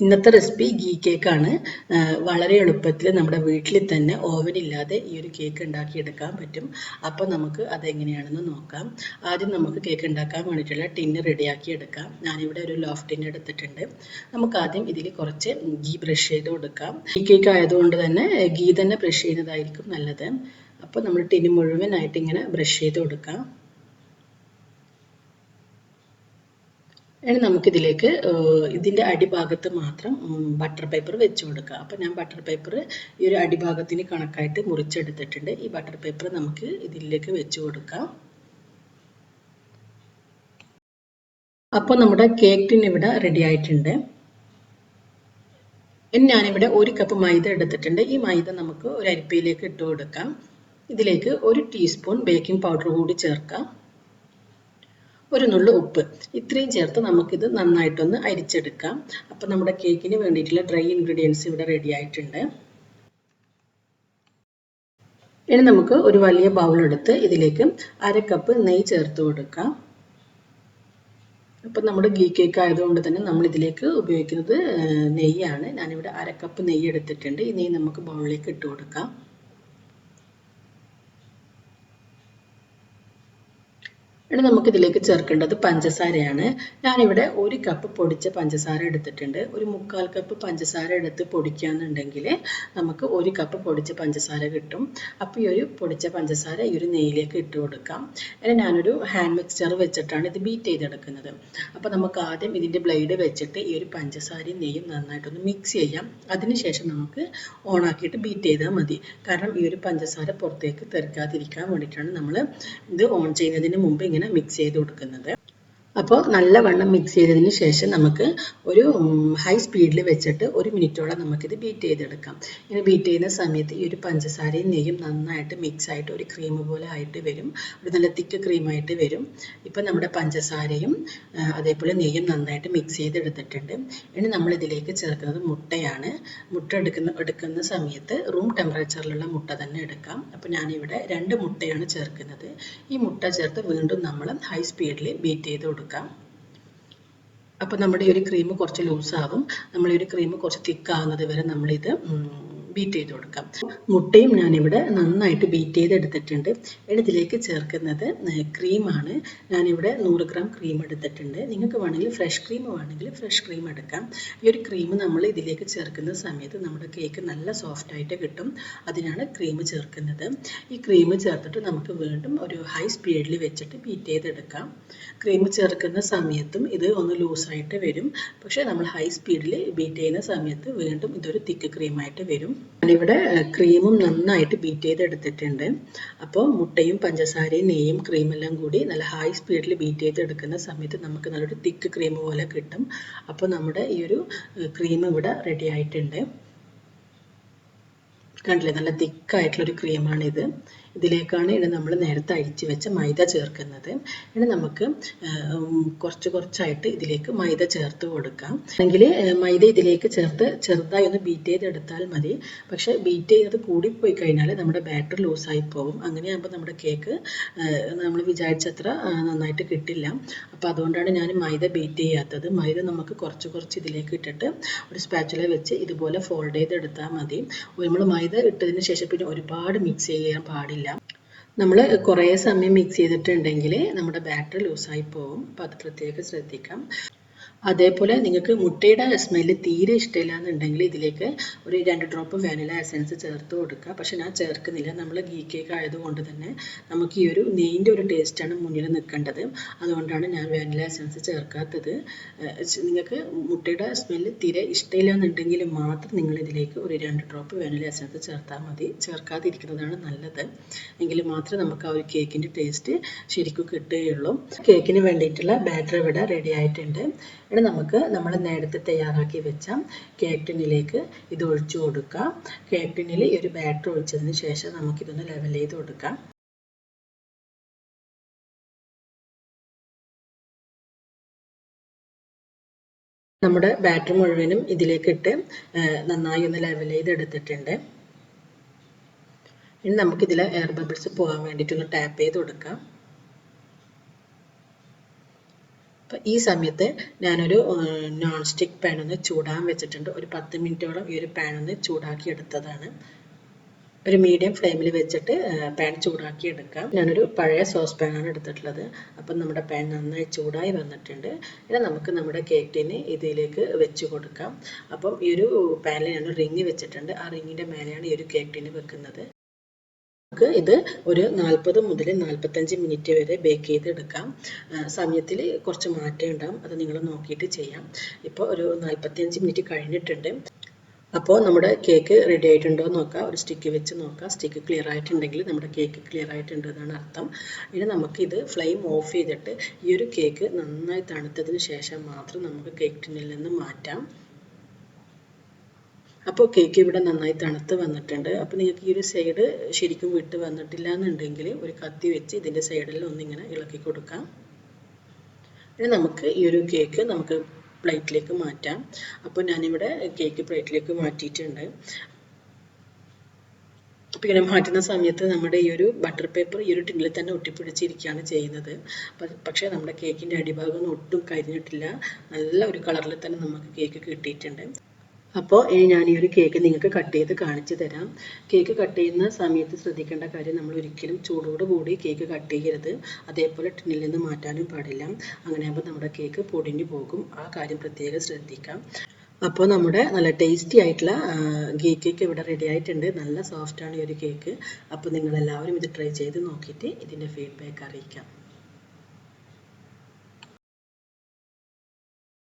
ഇന്നത്തെ റെസിപ്പി ഗീ കേക്കാണ്. വളരെ എളുപ്പത്തിൽ നമ്മുടെ വീട്ടിൽ തന്നെ ഓവനില്ലാതെ ഈ ഒരു കേക്ക് ഉണ്ടാക്കിയെടുക്കാൻ പറ്റും. അപ്പോൾ നമുക്ക് അതെങ്ങനെയാണെന്ന് നോക്കാം. ആദ്യം നമുക്ക് കേക്ക് ഉണ്ടാക്കാൻ വേണ്ടിയിട്ടുള്ള ടിന്ന് റെഡിയാക്കി എടുക്കാം. ഞാനിവിടെ ഒരു ലോഫ് ടിൻ എടുത്തിട്ടുണ്ട്. നമുക്ക് ആദ്യം ഇതിൽ കുറച്ച് ഗീ ബ്രഷ് ചെയ്ത് കൊടുക്കാം. ഗീ കേക്ക് ആയതുകൊണ്ട് തന്നെ ഗീ തന്നെ ബ്രഷ് ചെയ്യുന്നതായിരിക്കും നല്ലത്. അപ്പോൾ നമ്മൾ ടിന്ന് മുഴുവനായിട്ട് ഇങ്ങനെ ബ്രഷ് ചെയ്ത് കൊടുക്കാം. ഇനി നമുക്കിതിലേക്ക് ഇതിൻ്റെ അടിഭാഗത്ത് മാത്രം ബട്ടർ പേപ്പർ വെച്ച് കൊടുക്കുക. അപ്പോൾ ഞാൻ ബട്ടർ പേപ്പർ ഈ ഒരു അടിഭാഗത്തിന് കണക്കായിട്ട് മുറിച്ചെടുത്തിട്ടുണ്ട്. ഈ ബട്ടർ പേപ്പർ നമുക്ക് ഇതിലേക്ക് വെച്ച് കൊടുക്കാം. അപ്പോൾ നമ്മുടെ കേക്ക് ടിൻ ഇവിടെ റെഡി ആയിട്ടുണ്ട്. ഇനി ഞാനിവിടെ 1 കപ്പ് മൈദ എടുത്തിട്ടുണ്ട്. ഈ മൈദ നമുക്ക് ഒരു അരിപ്പയിലേക്ക് ഇട്ട് കൊടുക്കാം. ഇതിലേക്ക് 1 ടീസ്പൂൺ ബേക്കിംഗ് പൗഡർ കൂടി ചേർക്കാം. ഒരു നുള്ളു ഉപ്പ്, ഇത്രയും ചേർത്ത് നമുക്കിത് നന്നായിട്ടൊന്ന് അരിച്ചെടുക്കാം. അപ്പോൾ നമ്മുടെ കേക്കിന് വേണ്ടിയിട്ടുള്ള ഡ്രൈ ഇൻഗ്രീഡിയൻസ് ഇവിടെ റെഡി ആയിട്ടുണ്ട്. ഇനി നമുക്ക് ഒരു വലിയ ബൗൾ എടുത്ത് ഇതിലേക്ക് 1/2 കപ്പ് നെയ്യ് ചേർത്ത് കൊടുക്കാം. അപ്പോൾ നമ്മുടെ ഗീ കേക്ക് ആയതുകൊണ്ട് തന്നെ നമ്മൾ ഇതിലേക്ക് ഉപയോഗിക്കുന്നത് നെയ്യാണ്. ഞാനിവിടെ 1/2 കപ്പ് നെയ്യ് എടുത്തിട്ടുണ്ട്. ഈ നെയ്യ് നമുക്ക് ബൗളിലേക്ക് ഇട്ട് കൊടുക്കാം. ഇനി നമുക്ക് ഇതിലേക്ക് ചേർക്കേണ്ടത് പഞ്ചസാരയാണ്. ഞാനിവിടെ 1 കപ്പ് പൊടിച്ച പഞ്ചസാര എടുത്തിട്ടുണ്ട്. ഒരു 1/4 കപ്പ് പഞ്ചസാര എടുത്ത് പൊടിക്കുകയാണെന്നുണ്ടെങ്കിൽ നമുക്ക് 1 കപ്പ് പൊടിച്ച പഞ്ചസാര കിട്ടും. അപ്പോൾ ഈ ഒരു പൊടിച്ച പഞ്ചസാര ഈ ഒരു നെയ്യിലേക്ക് ഇട്ട് കൊടുക്കാം. ഇനി ഞാനൊരു ഹാൻഡ് മിക്സ്ചർ വെച്ചിട്ടാണ് ഇത് ബീറ്റ് ചെയ്തെടുക്കുന്നത്. അപ്പോൾ നമുക്ക് ആദ്യം ഇതിൻ്റെ ബ്ലേഡ് വെച്ചിട്ട് ഈ ഒരു പഞ്ചസാരയും നെയ്യും നന്നായിട്ടൊന്ന് മിക്സ് ചെയ്യാം. അതിനുശേഷം നമുക്ക് ഓണാക്കിയിട്ട് ബീറ്റ് ചെയ്താൽ മതി. കാരണം ഈ ഒരു പഞ്ചസാര പുറത്തേക്ക് തെറിക്കാതിരിക്കാൻ വേണ്ടിയിട്ടാണ് നമ്മൾ ഇത് ഓൺ ചെയ്യുന്നതിന് മുമ്പ് ഇങ്ങനെ മിക്സ് ചെയ്ത് കൊടുക്കുന്നത്. അപ്പോൾ നല്ലവണ്ണം മിക്സ് ചെയ്തതിന് ശേഷം നമുക്ക് ഒരു ഹൈ സ്പീഡിൽ വെച്ചിട്ട് 1 മിനിറ്റോളം നമുക്കിത് ബീറ്റ് ചെയ്തെടുക്കാം. ഇങ്ങനെ ബീറ്റ് ചെയ്യുന്ന സമയത്ത് ഈ ഒരു പഞ്ചസാരയും നെയ്യും നന്നായിട്ട് മിക്സ് ആയിട്ട് ഒരു ക്രീം പോലെ ആയിട്ട് വരും. ഒരു നല്ല തിക്ക് ക്രീമായിട്ട് വരും. ഇപ്പം നമ്മുടെ പഞ്ചസാരയും അതേപോലെ നെയ്യും നന്നായിട്ട് മിക്സ് ചെയ്തെടുത്തിട്ടുണ്ട്. ഇനി നമ്മൾ ഇതിലേക്ക് ചേർക്കുന്നത് മുട്ടയാണ്. മുട്ട എടുക്കുന്ന സമയത്ത് റൂം ടെമ്പറേച്ചറിലുള്ള മുട്ട തന്നെ എടുക്കാം. അപ്പോൾ ഞാനിവിടെ 2 മുട്ടയാണ് ചേർക്കുന്നത്. ഈ മുട്ട ചേർത്ത് വീണ്ടും നമ്മൾ ഹൈ സ്പീഡിൽ ബീറ്റ് ചെയ്ത് കൊടുക്കാം. അപ്പോൾ നമ്മുടെ ഈ ഒരു ക്രീം കുറച്ച് ലൂസാകും. നമ്മൾ ഈ ഒരു ക്രീം കുറച്ച് തിക്കാവുന്നത് വരെ നമ്മളിത് ബീറ്റ് ചെയ്ത് കൊടുക്കാം. മുട്ടയും ഞാനിവിടെ നന്നായിട്ട് ബീറ്റ് ചെയ്തെടുത്തിട്ടുണ്ട്. ഇനി ഇതിലേക്ക് ചേർക്കുന്നത് ക്രീമാണ്. ഞാനിവിടെ 100 ഗ്രാം ക്രീം എടുത്തിട്ടുണ്ട്. നിങ്ങൾക്ക് വേണമെങ്കിൽ ഫ്രഷ് ക്രീം വേണമെങ്കിൽ ഫ്രഷ് ക്രീം എടുക്കാം. ഈ ഒരു ക്രീം നമ്മൾ ഇതിലേക്ക് ചേർക്കുന്ന സമയത്ത് നമ്മുടെ കേക്ക് നല്ല സോഫ്റ്റായിട്ട് കിട്ടും. അതിനാണ് ക്രീം ചേർക്കുന്നത്. ഈ ക്രീം ചേർത്തിട്ട് നമുക്ക് വീണ്ടും ഒരു ഹൈ സ്പീഡിൽ വെച്ചിട്ട് ബീറ്റ് ചെയ്തെടുക്കാം. ക്രീം ചേർക്കുന്ന സമയത്തും ഇത് ഒന്ന് ലൂസായിട്ട് വരും. പക്ഷേ നമ്മൾ ഹൈ സ്പീഡിൽ ബീറ്റ് ചെയ്യുന്ന സമയത്ത് വീണ്ടും ഇതൊരു തിക്ക് ക്രീമായിട്ട് വരും. ഞാനിവിടെ ക്രീമും നന്നായിട്ട് ബീറ്റ് ചെയ്തെടുത്തിട്ടുണ്ട്. അപ്പോൾ മുട്ടയും പഞ്ചസാരയും നെയ്യും ക്രീമെല്ലാം കൂടി നല്ല ഹൈ സ്പീഡിൽ ബീറ്റ് ചെയ്തെടുക്കുന്ന സമയത്ത് നമുക്ക് നല്ലൊരു തിക്ക് ക്രീം പോലെ കിട്ടും. അപ്പോൾ നമ്മുടെ ഈ ഒരു ക്രീം ഇവിടെ റെഡി ആയിട്ടുണ്ട്. കണ്ടില്ലേ, നല്ല തിക്കായിട്ടുള്ളൊരു ക്രീമാണിത്. ഇതിലേക്കാണ് ഇനി നമ്മൾ നേരത്തെ അരിച്ച് വെച്ച മൈദ ചേർക്കുന്നത്. ഇനി നമുക്ക് കുറച്ചായിട്ട് ഇതിലേക്ക് മൈദ ചേർത്ത് കൊടുക്കാം. അല്ലെങ്കിൽ മൈദ ഇതിലേക്ക് ചേർത്ത് ചെറുതായി ഒന്ന് ബീറ്റ് ചെയ്തെടുത്താൽ മതി. പക്ഷേ ബീറ്റ് ചെയ്യുന്നത് കൂടിപ്പോയി കഴിഞ്ഞാൽ നമ്മുടെ ബാറ്റർ ലൂസായി പോകും. അങ്ങനെയാകുമ്പോൾ നമ്മുടെ കേക്ക് നമ്മൾ വിചാരിച്ചത്ര നന്നായിട്ട് കിട്ടില്ല. അപ്പോൾ അതുകൊണ്ടാണ് ഞാൻ മൈദ ബീറ്റ് ചെയ്യാത്തത്. മൈദ നമുക്ക് കുറച്ച് ഇതിലേക്ക് ഇട്ടിട്ട് ഒരു സ്പാച്ചുല വെച്ച് ഇതുപോലെ ഫോൾഡ് ചെയ്തെടുത്താൽ മതി. നമ്മൾ മൈദ ഇട്ടതിന് ശേഷം പിന്നെ ഒരുപാട് മിക്സ് ചെയ്യാൻ പാടില്ല. നമ്മൾ കുറേ സമയം മിക്സ് ചെയ്തിട്ടുണ്ടെങ്കിൽ നമ്മുടെ ബാറ്റർ ലൂസായി പോകും. അപ്പോൾ അത് പ്രത്യേകം ശ്രദ്ധിക്കാം. അതേപോലെ നിങ്ങൾക്ക് മുട്ടയുടെ സ്മെല്ല് തീരെ ഇഷ്ടമില്ല എന്നുണ്ടെങ്കിൽ ഇതിലേക്ക് ഒരു 2 ഡ്രോപ്പ് വാനില എസൻസ് ചേർത്ത് കൊടുക്കുക. പക്ഷെ ഞാൻ ചേർക്കുന്നില്ല. നമ്മൾ ഗീ കേക്ക് ആയതുകൊണ്ട് തന്നെ നമുക്ക് ഈ ഒരു നെയ്യിൻ്റെ ഒരു ടേസ്റ്റാണ് മുന്നിൽ നിൽക്കേണ്ടത്. അതുകൊണ്ടാണ് ഞാൻ വാനില എസൻസ് ചേർക്കാത്തത്. നിങ്ങൾക്ക് മുട്ടയുടെ സ്മെല്ല് തീരെ ഇഷ്ടമില്ല എന്നുണ്ടെങ്കിൽ മാത്രം നിങ്ങൾ ഇതിലേക്ക് ഒരു 2 ഡ്രോപ്പ് വാനില എസൻസ് ചേർത്താൽ മതി. ചേർക്കാതിരിക്കുന്നതാണ് നല്ലത്. എങ്കിൽ മാത്രമേ നമുക്ക് ആ ഒരു കേക്കിൻ്റെ ടേസ്റ്റ് ശരിക്കും കിട്ടുകയുള്ളൂ. കേക്കിന് വേണ്ടിയിട്ടുള്ള ബാറ്റർ ഇവിടെ റെഡി ആയിട്ടുണ്ട്. ഇനി നമുക്ക് നമ്മൾ നേരത്തെ തയ്യാറാക്കി വെച്ച കേക്ക് ടിന്നിലേക്ക് ഇത് ഒഴിച്ചു കൊടുക്കാം. കേക്ക് ടിന്നിൽ ഈ ഒരു ബാറ്റർ ഒഴിച്ചതിന് ശേഷം നമുക്കിതൊന്ന് ലെവൽ ചെയ്ത് കൊടുക്കാം. നമ്മുടെ ബാറ്റർ മുഴുവനും ഇതിലേക്ക് ഇട്ട് നന്നായി ഒന്ന് ലെവൽ ചെയ്തെടുത്തിട്ടുണ്ട്. ഇനി നമുക്കിതിൽ എയർ ബബിൾസ് പോകാൻ വേണ്ടിയിട്ടൊന്ന് ടാപ്പ് ചെയ്ത് കൊടുക്കാം. അപ്പോൾ ഈ സമയത്ത് ഞാനൊരു നോൺ സ്റ്റിക്ക് പാൻ ഒന്ന് ചൂടാൻ വെച്ചിട്ടുണ്ട്. ഒരു 10 മിനിറ്റോളം ഈ ഒരു പാൻ ഒന്ന് ചൂടാക്കി എടുത്തതാണ്. ഒരു മീഡിയം ഫ്ലെയിമിൽ വെച്ചിട്ട് പാൻ ചൂടാക്കി എടുക്കാം. ഞാനൊരു പഴയ സോസ് പാനാണ് എടുത്തിട്ടുള്ളത്. അപ്പം നമ്മുടെ പാൻ നന്നായി ചൂടായി വന്നിട്ടുണ്ട്. ഇനി നമുക്ക് നമ്മുടെ കേക്ക് ടിന് ഇതിലേക്ക് വെച്ച് കൊടുക്കാം. അപ്പം ഈ ഒരു പാനിൽ ഞാൻ റിങ് വെച്ചിട്ടുണ്ട്. ആ റിങ്ങിൻ്റെ മേലെയാണ് ഈ ഒരു കേക്ക് ടിന് വെക്കുന്നത്. നമുക്ക് ഇത് ഒരു 40 മുതൽ 45 മിനിറ്റ് വരെ ബേക്ക് ചെയ്തെടുക്കാം. സമയത്തിൽ കുറച്ച് മാറ്റം ഉണ്ടാകും, അത് നിങ്ങൾ നോക്കിയിട്ട് ചെയ്യാം. ഇപ്പോൾ ഒരു 45 മിനിറ്റ് കഴിഞ്ഞിട്ടുണ്ട്. അപ്പോൾ നമ്മുടെ കേക്ക് റെഡി ആയിട്ടുണ്ടോ എന്ന് നോക്കാം. ഒരു സ്റ്റിക്ക് വെച്ച് നോക്കാം. സ്റ്റിക്ക് ക്ലിയർ ആയിട്ടുണ്ടെങ്കിൽ നമ്മുടെ കേക്ക് ക്ലിയർ ആയിട്ടുണ്ട് എന്നാണ് അർത്ഥം. ഇനി നമുക്കിത് ഫ്ലെയിം ഓഫ് ചെയ്തിട്ട് ഈ ഒരു കേക്ക് നന്നായി തണുത്തതിന് ശേഷം മാത്രം നമുക്ക് കേക്ക് ടിന്നിൽ നിന്ന് മാറ്റാം. അപ്പോൾ കേക്ക് ഇവിടെ നന്നായി തണുത്ത് വന്നിട്ടുണ്ട്. അപ്പോൾ നിങ്ങൾക്ക് ഈ ഒരു സൈഡ് ശരിക്കും വിട്ട് വന്നിട്ടില്ല എന്നുണ്ടെങ്കിൽ ഒരു കത്തി വെച്ച് ഇതിൻ്റെ സൈഡിൽ ഒന്നിങ്ങനെ ഇളക്കി കൊടുക്കാം. ഇനി നമുക്ക് ഈ ഒരു കേക്ക് നമുക്ക് പ്ലേറ്റിലേക്ക് മാറ്റാം. അപ്പോൾ ഞാനിവിടെ കേക്ക് പ്ലേറ്റിലേക്ക് മാറ്റിയിട്ടുണ്ട്. അപ്പോൾ ഇങ്ങനെ മാറ്റുന്ന സമയത്ത് നമ്മുടെ ഈ ഒരു ബട്ടർ പേപ്പർ ഈ ഒരു ടിന്നിൽ തന്നെ ഒട്ടിപ്പിടിച്ചിരിക്കുകയാണ് ചെയ്യുന്നത്. പക്ഷേ നമ്മുടെ കേക്കിൻ്റെ അടിഭാഗം ഒന്നും ഒട്ടും കരിഞ്ഞിട്ടില്ല. നല്ല ഒരു കളറിൽ തന്നെ നമുക്ക് കേക്ക് കിട്ടിയിട്ടുണ്ട്. അപ്പോൾ ഞാൻ ഈ ഒരു കേക്ക് നിങ്ങൾക്ക് കട്ട് ചെയ്ത് കാണിച്ചു തരാം. കേക്ക് കട്ട് ചെയ്യുന്ന സമയത്ത് ശ്രദ്ധിക്കേണ്ട കാര്യം, നമ്മൾ ഒരിക്കലും ചൂടോട് കൂടി കേക്ക് കട്ട് ചെയ്യരുത്. അതേപോലെ ടിന്നിൽ നിന്ന് മാറ്റാനും പാടില്ല. അങ്ങനെയാകുമ്പോൾ നമ്മുടെ കേക്ക് പൊടിഞ്ഞു പോകും. ആ കാര്യം പ്രത്യേകം ശ്രദ്ധിക്കാം. അപ്പോൾ നമ്മുടെ നല്ല ടേസ്റ്റി ആയിട്ടുള്ള ഗീ കേക്ക് ഇവിടെ റെഡി ആയിട്ടുണ്ട്. നല്ല സോഫ്റ്റാണ് ഈ ഒരു കേക്ക്. അപ്പോൾ നിങ്ങളെല്ലാവരും ഇത് ട്രൈ ചെയ്ത് നോക്കിയിട്ട് ഇതിൻ്റെ ഫീഡ്ബാക്ക് അറിയിക്കാം.